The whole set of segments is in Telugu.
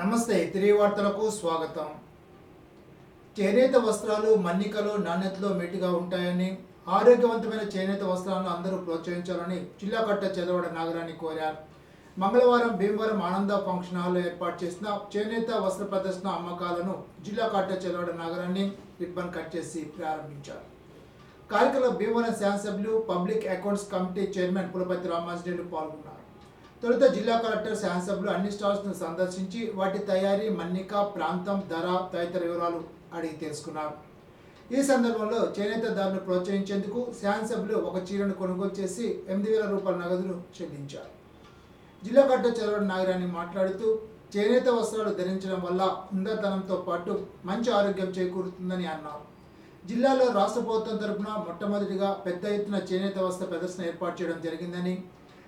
నమస్తే తిరిగి వార్తలకు స్వాగతం. చేనేత వస్త్రాలు మన్నికలో నాణ్యతలో మెట్టిగా ఉంటాయని, ఆరోగ్యవంతమైన చేనేత వస్త్రాలను అందరూ ప్రోత్సహించాలని జిల్లా కలెక్టర్ చదవడ నాగరాణి కోరారు. మంగళవారం భీమవరం ఆనంద ఫంక్షన్ హాల్లో ఏర్పాటు చేసిన చేనేత వస్త్ర ప్రదర్శన అమ్మకాలను జిల్లా కలెక్టర్ చదవడ నాగరాణి రిబ్బన్ కట్ చేసి ప్రారంభించారు. కార్యక్రమంలో భీమవరం శాసనసభ్యులు public accounts committee chairman Pulapati Ramanjaneyulu పాల్గొన్నారు. తొలుత జిల్లా కలెక్టర్ శాసనసభ్యులు అన్ని స్టాల్స్ను సందర్శించి వాటి తయారీ, మన్నిక, ప్రాంతం, ధర తదితర వివరాలు అడిగి తెలుసుకున్నారు. ఈ సందర్భంలో చేనేతదారులను ప్రోత్సహించేందుకు శాసనసభ్యులు ఒక చీరను కొనుగోలు చేసి 8,000 రూపాయల నగదును చెల్లించారు. జిల్లా కలెక్టర్ చదవడ నాగరాణి మాట్లాడుతూ, చేనేత వస్త్రాలు ధరించడం వల్ల ఉండతనంతో పాటు మంచి ఆరోగ్యం చేకూరుతుందని అన్నారు. జిల్లాలో రాష్ట్ర ప్రభుత్వం తరఫున మొట్టమొదటిగా పెద్ద ఎత్తున చేనేత వస్త్ర ప్రదర్శన ఏర్పాటు చేయడం జరిగిందని,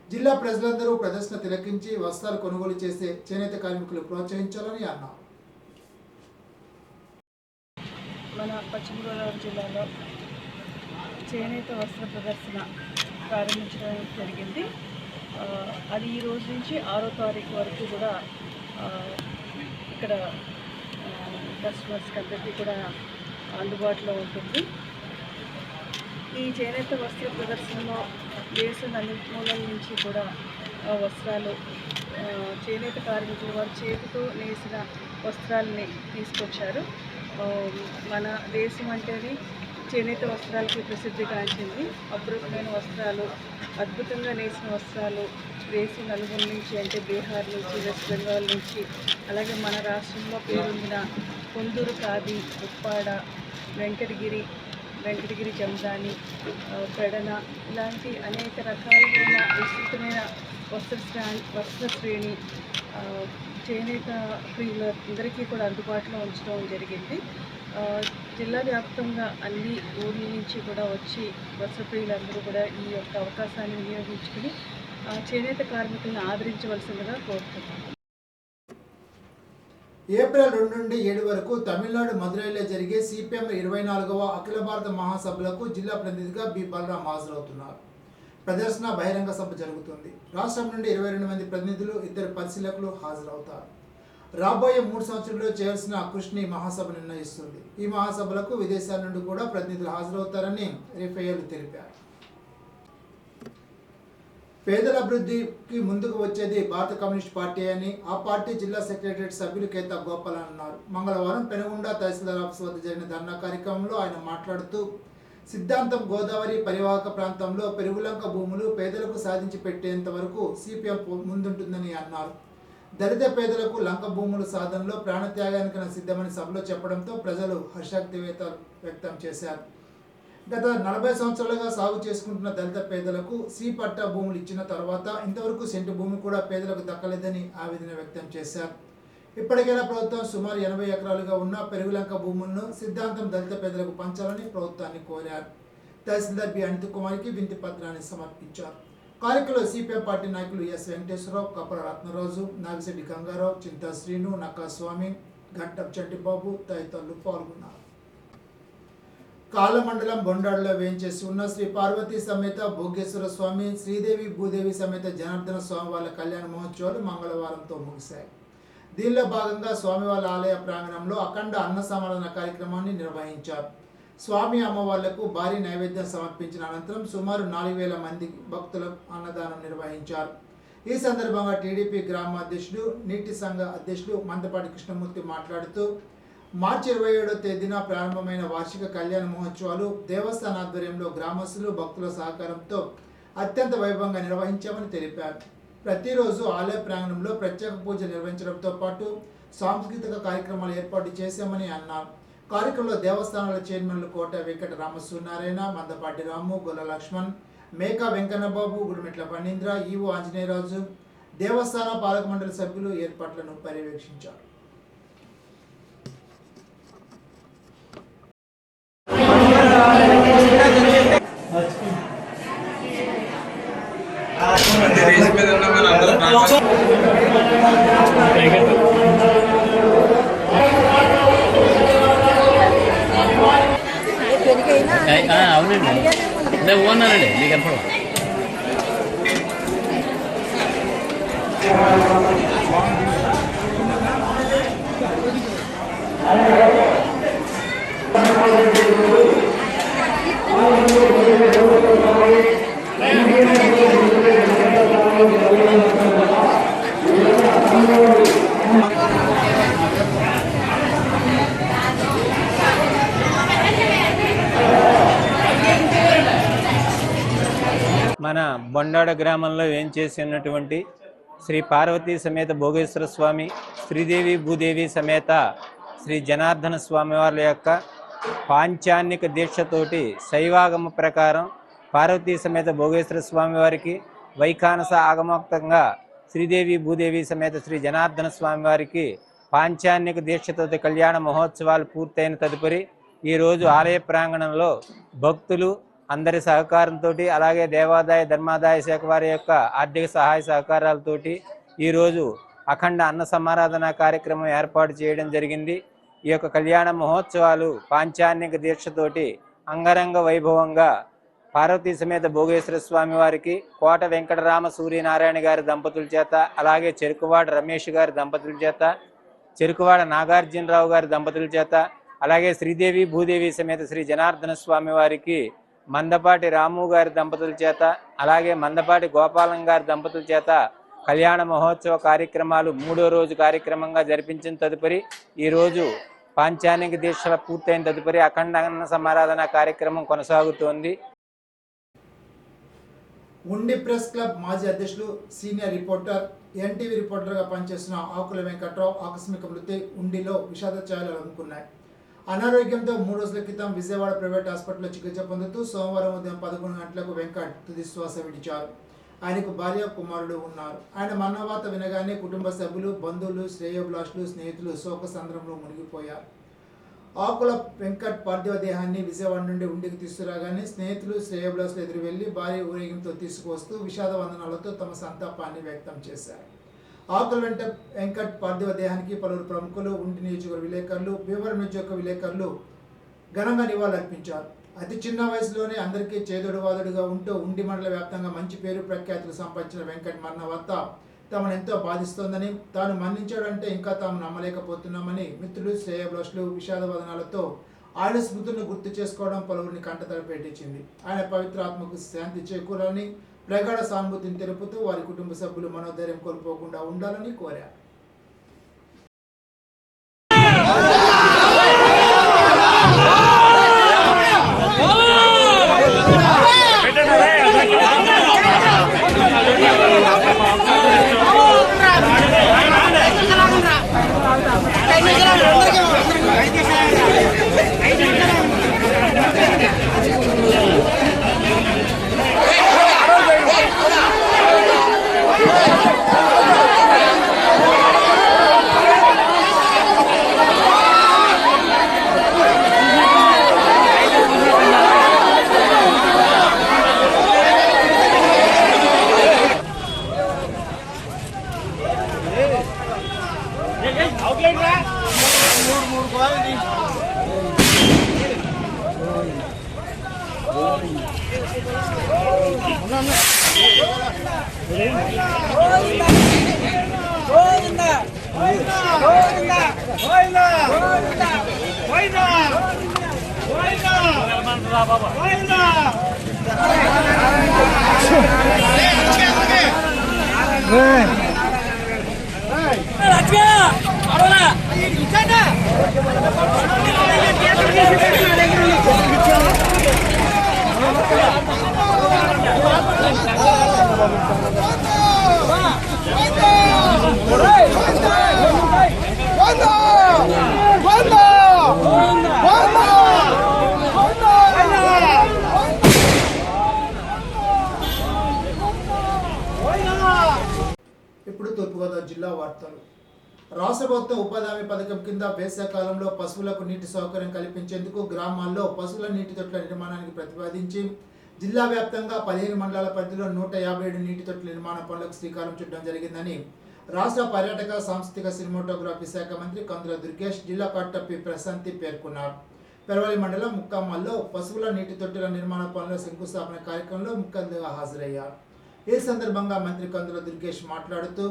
జిల్లా ప్రజలందరూ ప్రదర్శన తిలకించి వస్త్రాలు కొనుగోలు చేసే చేనేత కార్మికులు ప్రోత్సహించాలని అన్నారు. మన పశ్చిమ గోదావరి జిల్లాలో చేనేత వస్త్ర ప్రదర్శన ప్రారంభించడం జరిగింది. అది ఈ రోజు నుంచి 6వ తారీఖు వరకు కూడా ఇక్కడ కస్టమర్స్కి అందరికీ కూడా అందుబాటులో ఉంటుంది. ఈ చేనేత వస్త్ర ప్రదర్శనలో దేశం నలుమూలల నుంచి కూడా వస్త్రాలు, చేనేత కార్మికులు వారి చేతితో నేసిన వస్త్రాలని తీసుకొచ్చారు. మన దేశం అంటేనే చేనేత వస్త్రాలకి ప్రసిద్ధిగాంచింది. అపురూపమైన వస్త్రాలు, అద్భుతంగా నేసిన వస్త్రాలు దేశం నలుగుల నుంచి, అంటే బీహార్ నుంచి, వెస్ట్ బెంగాల్ నుంచి, అలాగే మన రాష్ట్రంలో పేరొందిన కొందూరు ఖాదీ, ఉప్పాడ, వెంకటగిరి జందాని, పెడన ఇలాంటి అనేక రకాలైన విస్తృతమైన వస్త్ర శ్రేణి చేనేత ప్రియులందరికీ కూడా అందుబాటులో ఉంచడం జరిగింది. జిల్లా వ్యాప్తంగా అన్ని ఊర్ల నుంచి కూడా వచ్చి వస్త్ర ప్రియులందరూ కూడా ఈ యొక్క అవకాశాన్ని వినియోగించుకుని చేనేత కార్మికులను ఆదరించవలసిందిగా కోరుతున్నాను. ఏప్రిల్ 2 నుండి 7 వరకు తమిళనాడు మదురైలో జరిగే సిపిఎం 24వ అఖిల భారత మహాసభలకు జిల్లా ప్రతినిధిగా బి బలరాం హాజరవుతున్నారు. ప్రదర్శన బహిరంగ సభ జరుగుతుంది. రాష్ట్రం నుండి 22 మంది ప్రతినిధులు, 2 పరిశీలకులు హాజరవుతారు. రాబోయే 3 సంవత్సరాల్లో చేయాల్సిన కృషిని మహాసభ నిర్ణయిస్తుంది. ఈ మహాసభలకు విదేశాల నుండి కూడా ప్రతినిధులు హాజరవుతారని రిఫైయర్లు తెలిపారు. పేదల అభివృద్ధికి ముందుకు వచ్చేది భారత కమ్యూనిస్ట్ పార్టీ అని ఆ పార్టీ జిల్లా సెక్రటరియట్ సభ్యులు కేతా గోపాల్ అన్నారు. మంగళవారం పెనుగొండ తహసీల్దార్ ఆఫీస్ వద్ద జరిగిన ధర్నా కార్యక్రమంలో ఆయన మాట్లాడుతూ, సిద్ధాంతం గోదావరి పరివాహక ప్రాంతంలో పెరుగులంక భూములు పేదలకు సాధించి పెట్టేంత వరకు సిపిఎం ముందుంటుందని అన్నారు. దళిత పేదలకు లంక భూముల సాధనలో ప్రాణత్యాగానికి సిద్ధమని సభలో చెప్పడంతో ప్రజలు హర్షాతివేతాలు వ్యక్తం చేశారు. గత 40 సంవత్సరాలుగా సాగు చేసుకుంటున్న దళిత పేదలకు సి పట్టా భూములు ఇచ్చిన తర్వాత ఇంతవరకు సెంటు భూమి కూడా పేదలకు దక్కలేదని ఆవేదన వ్యక్తం చేశారు. ఇప్పటికైనా ప్రభుత్వం సుమారు 80 ఎకరాలుగా ఉన్న పెరుగులంక భూములను సిద్ధాంతం దళిత పేదలకు పంచాలని ప్రభుత్వాన్ని కోరారు. తహసీల్దార్ బి అనిత కుమార్కి వినతి పత్రాన్ని సమర్పించారు. కార్యక్రమంలో సిపిఎం పార్టీ నాయకులు ఎస్ వెంకటేశ్వరరావు, కపర రత్నరాజు, నాగిశెట్టి గంగారావు, చింతా శ్రీను, నక్కా స్వామి, ఘట్టం చంటిబాబు తదితరులు పాల్గొన్నారు. కాళ్ళ మండలం బొండాడులో వేయించేసి ఉన్న శ్రీ పార్వతీ సమేత భోగేశ్వర స్వామి, శ్రీదేవి భూదేవి సమేత జనార్దన స్వామి వాళ్ళ కళ్యాణ మహోత్సవాలు మంగళవారంతో ముగిశాయి. దీనిలో భాగంగా స్వామివారి ఆలయ ప్రాంగణంలో అఖండ అన్న సమారాధన కార్యక్రమాన్ని నిర్వహించారు. స్వామి అమ్మవార్లకు భారీ నైవేద్యం సమర్పించిన అనంతరం సుమారు 4,000 మంది భక్తుల అన్నదానం నిర్వహించారు. ఈ సందర్భంగా టీడీపీ గ్రామ అధ్యక్షుడు, నీటి సంఘ అధ్యక్షుడు మందపాటి కృష్ణమూర్తి మాట్లాడుతూ, మార్చి 27వ తేదీన ప్రారంభమైన వార్షిక కళ్యాణ మహోత్సవాలు దేవస్థాన ఆధ్వర్యంలో గ్రామస్తులు, భక్తుల సహకారంతో అత్యంత వైభవంగా నిర్వహించామని తెలిపారు. ప్రతిరోజు ఆలయ ప్రాంగణంలో ప్రత్యేక పూజలు నిర్వహించడంతో పాటు సాంస్కృతిక కార్యక్రమాలు ఏర్పాటు చేశామని అన్నారు. కార్యక్రమంలో దేవస్థానాల చైర్మన్లు కోట వెంకట రామసూనారాయణ, మందపాటి రాము, గొల్ల లక్ష్మణ్, మేకా వెంకన్నబాబు, గుడిమెట్ల ఫణీంద్ర, ఈవో ఆంజనేయరాజు, దేవస్థాన పాలక మండలి సభ్యులు ఏర్పాట్లను పర్యవేక్షించారు. అవునండి, ఓన్నానండి మీకు ఎప్పుడు మన బొండాడ గ్రామంలో వేంచేసి ఉన్నటువంటి శ్రీ పార్వతీ సమేత భోగేశ్వర స్వామి, శ్రీదేవి భూదేవి సమేత శ్రీ జనార్దన స్వామి వారి యొక్క పాంచాన్నిక దీక్షతోటి శైవాగమ ప్రకారం పార్వతీ సమేత భోగేశ్వర స్వామి వారికి, వైఖానస ఆగమోక్తంగా శ్రీదేవి భూదేవి సమేత శ్రీ జనార్దన స్వామి వారికి పాంచాన్నిక దీక్షతోటి కళ్యాణ మహోత్సవాలు పూర్తయిన తదుపరి ఈరోజు ఆలయ ప్రాంగణంలో భక్తులు అందరి సహకారంతో, అలాగే దేవాదాయ ధర్మాదాయ శాఖ వారి యొక్క ఆర్థిక సహాయ సహకారాలతోటి ఈరోజు అఖండ అన్న సమారాధన కార్యక్రమం ఏర్పాటు చేయడం జరిగింది. ఈ యొక్క కళ్యాణ మహోత్సవాలు పాంచాన్నిక దీక్షతోటి అంగరంగ వైభవంగా పార్వతీ సమేత భోగేశ్వర స్వామి వారికి కోట వెంకటరామ సూర్యనారాయణ గారి దంపతుల చేత, అలాగే చెరుకువాడ రమేష్ గారి దంపతుల చేత, చెరుకువాడ నాగార్జునరావు గారి దంపతుల చేత, అలాగే శ్రీదేవి భూదేవి సమేత శ్రీ జనార్దన స్వామి వారికి మందపాటి రాము గారి దంపతుల చేత, అలాగే మందపాటి గోపాలం గారి దంపతుల చేత కళ్యాణ మహోత్సవ కార్యక్రమాలు 3వ రోజు కార్యక్రమంగా జరిపించిన తదుపరి ఈరోజు పాంచాన్నిక దీక్ష పూర్తయిన తదుపరి అఖండ అన్న సమారాధన కార్యక్రమం కొనసాగుతోంది. ఉండి ప్రెస్ క్లబ్ మాజీ అధ్యక్షులు, సీనియర్ రిపోర్టర్, ఎన్టీవీ రిపోర్టర్గా పనిచేస్తున్న ఆకుల వెంకట్రావు ఆకస్మిక మృతి ఉండిలో విషాద ఛాయలు అందుకున్నాయి. అనారోగ్యంతో 3 రోజుల క్రితం విజయవాడ ప్రైవేట్ హాస్పిటల్లో చికిత్స పొందుతూ సోమవారం ఉదయం 11 గంటలకు వెంకట్ తుది శ్వాస విడిచారు. ఆయనకు భార్య, కుమారుడు ఉన్నారు. ఆయన మరణవార్త వినగానే కుటుంబ సభ్యులు, బంధువులు, శ్రేయోభిలాషులు, స్నేహితులు శోకసంద్రంలో మునిగిపోయారు. ఆకుల వెంకట్ పార్థివ దేహాన్ని విజయవాడ నుండి ఉండికి తీసుకురాగానే స్నేహితులు, శ్రేయోభిలాషులు ఎదురు వెళ్లి భారీ ఊరేగింపుతో తీసుకువస్తూ విషాద వందనాలతో తమ సంతాపాన్ని వ్యక్తం చేశారు. ఆకుల వెంకట్ పార్థివ దేహానికి పలువురు ప్రముఖులు, ఉండి నియోజకవర్గ విలేకరులు, భీమవరం నియోజకవర్గ విలేకరులు ఘనంగా నివాళులర్పించారు. అతి చిన్న వయసులోనే అందరికీ చేదోడువాదుడుగా ఉంటూ ఉండి మండల వ్యాప్తంగా మంచి పేరు ప్రఖ్యాతులు సంపాదించిన వెంకట్ మరణ వార్త తమను ఎంతో బాధిస్తోందని, తాను మరణించాడంటే ఇంకా తాము నమ్మలేకపోతున్నామని మిత్రులు, శ్రేయోభిలాషులు విషాదవదనాలతో ఆయన స్మృతులను గుర్తు చేసుకోవడం పలువురిని కంటతడి పెట్టించింది. ఆయన పవిత్ర ఆత్మకు శాంతి చేకూరాలని, ప్రగాఢ సానుభూతిని తెలుపుతూ వారి కుటుంబ సభ్యులు మనోధైర్యం కోల్పోకుండా ఉండాలని కోరారు. ఇప్పుడు తూర్పుగోదావరి జిల్లా వార్తలు. రాష్ట్ర ప్రభుత్వం ఉపాధి హామీ పథకం కింద వేసవికాలంలో పశువులకు నీటి సౌకర్యం కల్పించేందుకు గ్రామాల్లో పశువుల నీటి తొట్ల నిర్మాణానికి ప్రతిపాదించి జిల్లా వ్యాప్తంగా 15 మండలాల పరిధిలో 157 నీటి తొట్ల నిర్మాణ పనులకు శ్రీకారం చుట్టడం జరిగిందని రాష్ట్ర పర్యాటక, సాంస్కృతిక, సినిమాటోగ్రఫీ శాఖ మంత్రి కందుల దుర్గేష్, జిల్లా కలెక్టర్ పి ప్రశాంతి పేర్కొన్నారు. పెరవలి మండలం ముక్కామల్లో పశువుల నీటి తొట్టెల నిర్మాణ పనుల శంకుస్థాపన కార్యక్రమంలో ముఖ్య అతిథిగా హాజరయ్యారు. ఈ సందర్భంగా మంత్రి కందుల దుర్గేష్ మాట్లాడుతూ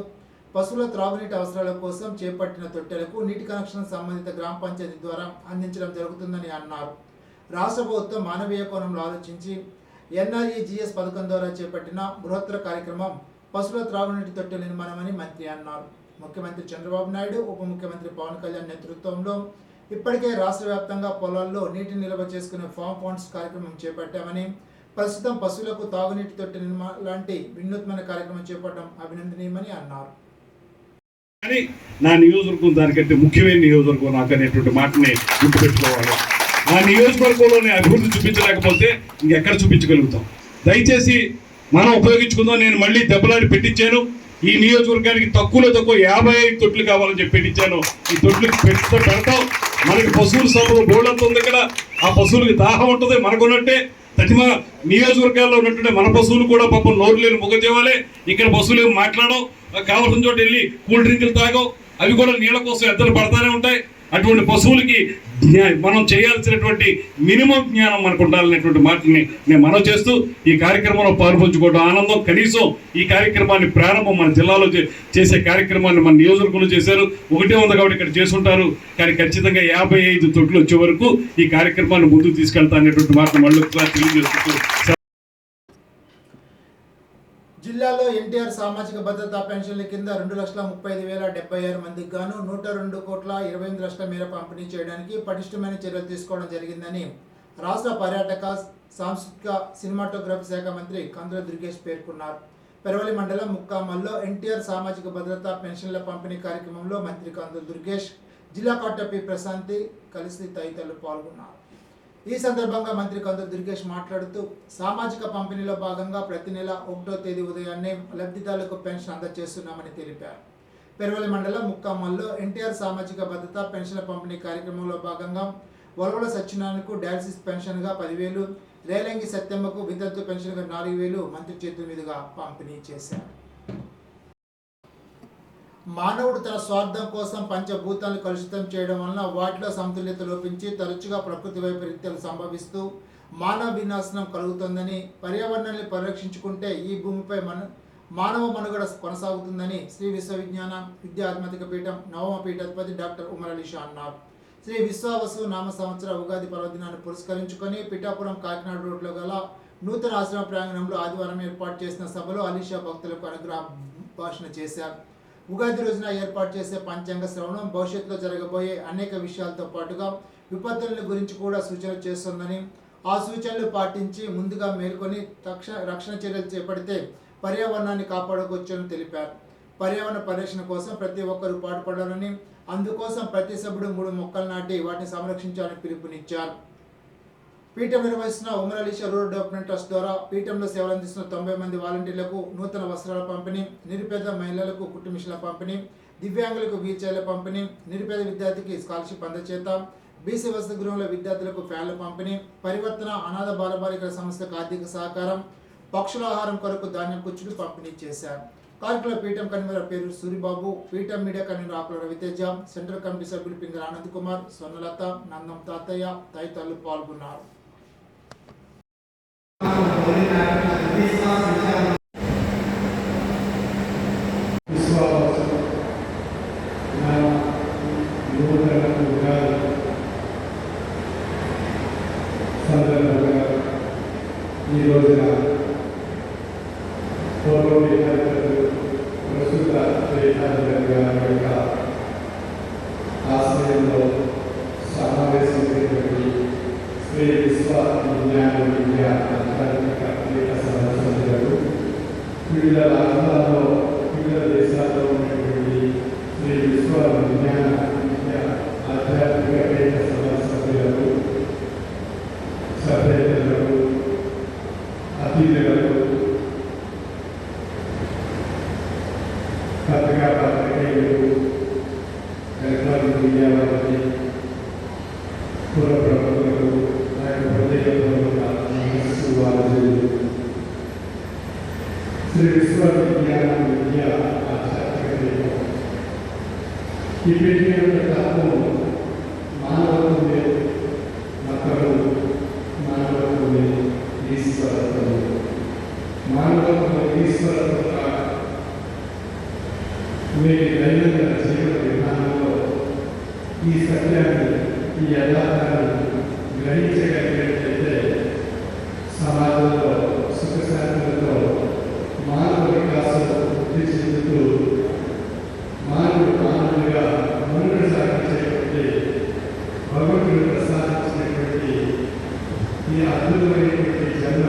పశువుల త్రాగునీటి అవసరాల కోసం చేపట్టిన తొట్టెలకు నీటి కనెక్షన్ సంబంధిత గ్రామ పంచాయతీ ద్వారా అందించడం జరుగుతుందని అన్నారు. రాష్ట్ర ప్రభుత్వం మానవీయ కోణంలో ఆలోచించి NREGS పథకం ద్వారా చేపట్టిన బృహత్తర కార్యక్రమం పశువుల త్రాగునీటి తొట్టెల నిర్మాణమని మంత్రి అన్నారు. ముఖ్యమంత్రి చంద్రబాబు నాయుడు, ఉప ముఖ్యమంత్రి పవన్ కళ్యాణ్ నేతృత్వంలో ఇప్పటికే రాష్ట్ర వ్యాప్తంగా పొలాల్లో నీటిని నిల్వ చేసుకునే ఫామ్ పాండ్స్ కార్యక్రమం చేపట్టామని, ప్రస్తుతం పశువులకు తాగునీటి తొట్టి నిర్మాణం లాంటి వినూత్న కార్యక్రమం చేపట్టడం అభినందనీయమని అన్నారు. కానీ నా నియోజకవర్గం దానికంటే ముఖ్యమైన నియోజకవర్గం నాకు అనేటువంటి మాటని గుర్తుపెట్టుకోవాలి. ఆ నియోజకవర్గంలోని అభివృద్ధి చూపించలేకపోతే ఇంకెక్కడ చూపించగలుగుతాం? దయచేసి మనం ఉపయోగించుకుందాం. నేను మళ్ళీ దెబ్బలాడి పెట్టించాను. ఈ నియోజకవర్గానికి తక్కువలో తక్కువ 55 తొట్లు కావాలని చెప్పి పెట్టించాను. ఈ తొట్లకి పెడతాం. మనకి పశువుల సంపద బోర్డంత ఉంది ఇక్కడ. ఆ పశువులకి దాహం ఉంటుంది. మనకున్నట్టే ప్రతి నియోజకవర్గాల్లో ఉన్నట్టుంటే మన పశువులు కూడా పాపం నోరు లేని ముఖజీవాలే. ఇక్కడ పశువులు ఏమి మాట్లాడవు, కావాల్సిన చోట వెళ్ళి కూల్ డ్రింకులు తాగవు. అవి కూడా నీళ్ళ కోసం ఎద్దరు పడతానే ఉంటాయి. అటువంటి పశువులకి మనం చేయాల్సినటువంటి మినిమం జ్ఞానం మనకు ఉండాలనేటువంటి మాటని నేను మనవి చేస్తూ ఈ కార్యక్రమంలో పాల్పంచుకోవడం ఆనందం. కనీసం ఈ కార్యక్రమాన్ని ప్రారంభం మన జిల్లాలో చేసే కార్యక్రమాన్ని మన నియోజకవర్గంలో చేశారు. ఒకటే ఉంది కాబట్టి ఇక్కడ చేసుంటారు. కానీ ఖచ్చితంగా 55 తొట్లు వచ్చే వరకు ఈ కార్యక్రమాన్ని ముందుకు తీసుకెళ్తా అనేటువంటి మాట మళ్ళీ తెలియజేస్తూ జిల్లాలో ఎన్టీఆర్ సామాజిక భద్రతా పెన్షన్ల కింద 2,35,076 మందికి గాను 102,28,00,000 మేర పంపిణీ చేయడానికి పటిష్టమైన చర్యలు తీసుకోవడం జరిగిందని రాష్ట్ర పర్యాటక సాంస్కృతిక సినిమాటోగ్రఫీ శాఖ మంత్రి కందుల దుర్గేష్ పేర్కొన్నారు. పెరవలి మండలం ముక్కామల్లో ఎన్టీఆర్ సామాజిక భద్రతా పెన్షన్ల పంపిణీ కార్యక్రమంలో మంత్రి కందుల దుర్గేష్, జిల్లా కలెక్టర్ పి ప్రశాంతి కలిసి తదితరులు పాల్గొన్నారు. ఈ సందర్భంగా మంత్రి కందుల దుర్గేష్ మాట్లాడుతూ సామాజిక పంపిణీలో భాగంగా ప్రతి నెల 1వ తేదీ ఉదయాన్నే లబ్ధిదారులకు పెన్షన్ అందజేస్తున్నామని తెలిపారు. పెరవలి మండలం ముక్కామల్లో ఎన్టీఆర్ సామాజిక భద్రత పెన్షన్ల పంపిణీ కార్యక్రమంలో భాగంగా వలవల సత్యనారాయణకు డయాలసిస్ పెన్షన్గా 10,000, రేలంగి సత్యమ్మకు వితంతు పెన్షన్గా 4,000 మంత్రి చేతుల మీదుగా పంపిణీ చేశారు. మానవుడు తన స్వార్థం కోసం పంచభూతాలను కలుషితం చేయడం వలన వాటిలో సమతుల్యత లోపించి తరచుగా ప్రకృతి వైపరీత్యాలు సంభవిస్తూ మానవ వినాశనం కలుగుతుందని, పర్యావరణాన్ని పరిరక్షించుకుంటే ఈ భూమిపై మానవ మనుగడ కొనసాగుతుందని శ్రీ విశ్వవిజ్ఞాన విద్యాత్మక పీఠం నవమ పీఠాధిపతి డాక్టర్ ఉమర్ అలీ షా అన్నారు. శ్రీ విశ్వావసు నామ సంవత్సర ఉగాది పర్వదినాన్ని పురస్కరించుకొని పిఠాపురం కాకినాడ రోడ్లో గల నూతన ఆశ్రమ ప్రాంగణంలో ఆదివారం ఏర్పాటు చేసిన సభలో అలీషా భక్తులకు అనుగ్రహ భాషణ చేశారు. ఉగాది రోజున ఏర్పాటు చేసే పంచాంగ శ్రవణం భవిష్యత్తులో జరగబోయే అనేక విషయాలతో పాటుగా విపత్తుల గురించి కూడా సూచనలు చేస్తుందని, ఆ సూచనలు పాటించి ముందుగా మేల్కొని రక్షణ చర్యలు చేపడితే పర్యావరణాన్ని కాపాడుకోవచ్చని తెలిపారు. పర్యావరణ పరిరక్షణ కోసం ప్రతి ఒక్కరూ పాటుపడాలని, అందుకోసం ప్రతి సభ్యుడు 3 మొక్కలు నాటి వాటిని సంరక్షించాలని పిలుపునిచ్చారు. పీఠం నిర్వహిస్తున్న Umar Ali Shah rural development trust ద్వారా పీఠంలో సేవలు అందిస్తున్న 90 మంది వాలంటీర్లకు నూతన వస్త్రాల పంపిణీ, నిరుపేద మహిళలకు కుట్టు మిషన్ల పంపిణీ, దివ్యాంగులకు వీల్చైర్ల పంపిణీ, నిరుపేద విద్యార్థికి స్కాలర్షిప్ అందజేత, బీసీ వసతి గృహంలో విద్యార్థులకు ఫ్యాన్ల పంపిణీ, పరివర్తన అనాథ బాలబాలికల సంస్థకు ఆర్థిక సహకారం, పక్షుల ఆహారం కొరకు ధాన్యం కుచ్చులు పంపిణీ చేశారు. కార్యక్రమంలో పీఠం కన్వీనర్ పేరు సూరిబాబు, పీఠం మీడియా కన్వీనర్ ఆకుల రవితేజ, సెంట్రల్ కమిటీ సభ్యులు పింగర ఆనంద్ కుమార్, స్వర్ణలత, నందం తాతయ్య తదితరులు పాల్గొన్నారు. ఈ రోజున ప్రస్తుత ఆశ్రయంలో సమావేశమైనటువంటి శ్రీ విశ్వ విజ్ఞాన విద్యా సదస్సులకు వివిధ రాష్ట్రాల్లో వివిధ దేశాల్లో ఉన్నటువంటి శ్రీ విశ్వ విజ్ఞాన విద్యా ఆధ్యాత్మిక సభ్యులకు, సభ్యులకు, అతిథులకు, పత్రికా పాత్రికేయులకు, ఎలక్ట్రానిక్ మీడియా వారికి, పుర ప్రముఖులకు, శ్రీ విశ్వ విజ్ఞాన విద్యా ఆధ్యాత్మిక ఈ పెట్టిన తత్వం మానవత్వమే మతము, మానవత్వమే ఈశ్వరత్వము, మానవత్వం ఈశ్వరత్వ నేటి దైనందిన జీవన విధానంలో ఈ సత్యాన్ని, ఈ యథార్థాన్ని గ్రహించగలిగినట్లయితే సమాజంలో సుఖశాంతులతో మానవ వికాసం వృద్ధి చెందుతూ మానవుడిగా మనుగడ సాగించేటువంటి భగవంతుడు ప్రసాదించినటువంటి ఈ అద్భుతమైనటువంటి జన్మ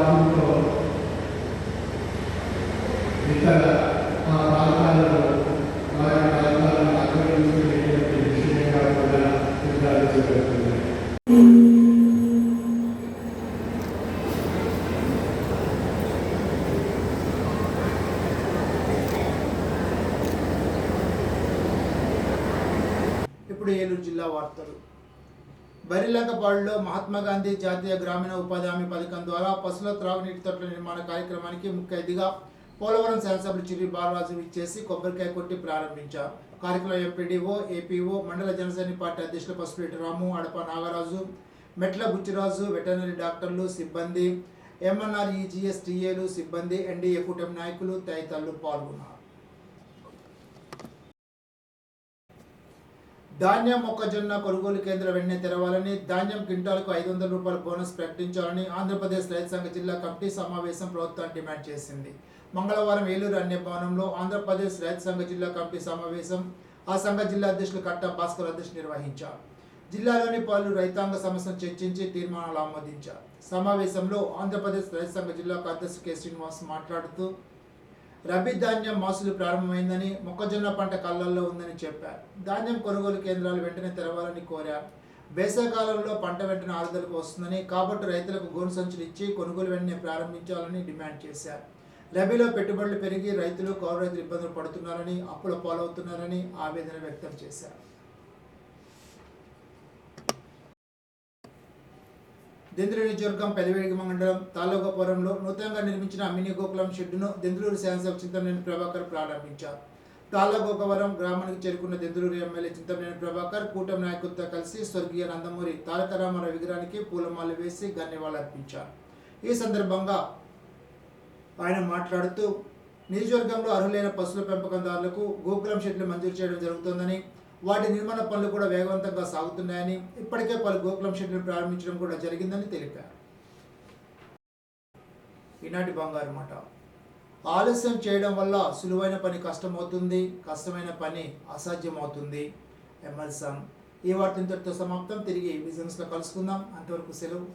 మార్పులతో ఇతర ప్రాంతాలలో ఆయా ప్రాంతాలను ఆక్రమించుకునేటువంటి విషయంగా కూడా నిర్ధారించబడుతుంది. ఇప్పుడు ఏలూరు జిల్లా వార్తలు. బరిలంకపాడులో మహాత్మా గాంధీ జాతీయ గ్రామీణ ఉపాధి హామీ పథకం ద్వారా పశువుల త్రాగునీటి తొట్ల నిర్మాణ కార్యక్రమానికి ముఖ్య అతిథిగా పోలవరం శాసనసభ్యులు చిర్రి బాలరాజు ఇచ్చేసి కొబ్బరికాయ కొట్టి ప్రారంభించారు. కార్యక్రమంలో ఎంపీడీఓ, ఏపీఓ, మండల జనసేన పార్టీ అధ్యక్షులు పసుపులేటి రాము, అడప నాగరాజు, మెట్ల బుచ్చిరాజు, వెటర్నరీ డాక్టర్లు, సిబ్బంది, ఎంఎన్ఆర్ఈజీఎస్ టీఏలు, సిబ్బంది, ఎన్డీఏ కూటమి నాయకులు తదితరులు పాల్గొన్నారు. ధాన్యం మొక్కజొన్న కొనుగోలు కేంద్రం వెంటనే తెరవాలని, ధాన్యం క్వింటాలకు 500 రూపాయల బోనస్ ప్రకటించాలని ఆంధ్రప్రదేశ్ రైతు సంఘ జిల్లా కమిటీ సమావేశం ప్రభుత్వాన్ని డిమాండ్ చేసింది. మంగళవారం ఏలూరు అన్య భవనంలో ఆంధ్రప్రదేశ్ రైతు సంఘ జిల్లా కమిటీ సమావేశం ఆ సంఘ జిల్లా అధ్యక్షులు కట్ట భాస్కర్ అధ్యక్షులు నిర్వహించారు. జిల్లాలోని పలు రైతాంగ సమస్యలను చర్చించి తీర్మానాలు ఆమోదించారు. సమావేశంలో ఆంధ్రప్రదేశ్ రైతు సంఘ జిల్లా కార్యదర్శి కె శ్రీనివాస్ మాట్లాడుతూ రబీ ధాన్యం మాసులు ప్రారంభమైందని, మొక్కజొన్న పంట కళ్ళల్లో ఉందని చెప్పారు. ధాన్యం కొనుగోలు కేంద్రాలు వెంటనే తెరవాలని కోరారు. వేసవికాలంలో పంట వెంటనే ఆరుదలకు వస్తుందని, కాబట్టి రైతులకు గోను సంచులు ఇచ్చి కొనుగోలు వెంటనే ప్రారంభించాలని డిమాండ్ చేశారు. రబీలో పెట్టుబడులు పెరిగి రైతులు, కౌలు రైతులు ఇబ్బందులు పడుతున్నారని, అప్పుల పాలవుతున్నారని ఆవేదన వ్యక్తం చేశారు. దెందులూరు నియోజకవర్గం పెదవేగి మండలం తాలూకాపురంలో నూతనంగా నిర్మించిన మినీ గోకులం షెడ్డును దెందులూరు శాసనసభ చింతమనేని ప్రభాకర్ ప్రారంభించారు. తాలగోకవరం గ్రామానికి చేరుకున్న దెందులూరు ఎమ్మెల్యే చింతమనేని ప్రభాకర్ కూటమి నాయకులతో కలిసి స్వర్గీయ నందమూరి తారక రామారావు విగ్రహానికి పూలమాల వేసి ధన్యవాదాలర్పించారు. ఈ సందర్భంగా ఆయన మాట్లాడుతూ నియోజకవర్గంలో అర్హులైన పశువుల పెంపకందారులకు గోకులం షెడ్లు మంజూరు చేయడం జరుగుతోందని, వాటి నిర్మాణ పనులు కూడా వేగవంతంగా సాగుతున్నాయని, ఇప్పటికే పలు గోకులం షెడ్లు ప్రారంభించడం కూడా జరిగిందని తెలిపారు. ఈనాటి బంగారు మాట. ఆలస్యం చేయడం వల్ల సులువైన పని కష్టమవుతుంది, కష్టమైన పని అసాధ్యమవుతుంది. ఎమర్సన్. ఈ వార్త ఇంతటితో సమాప్తం. తిరిగి బిజినెస్లో కలుసుకుందాం. అంతవరకు సెలవు.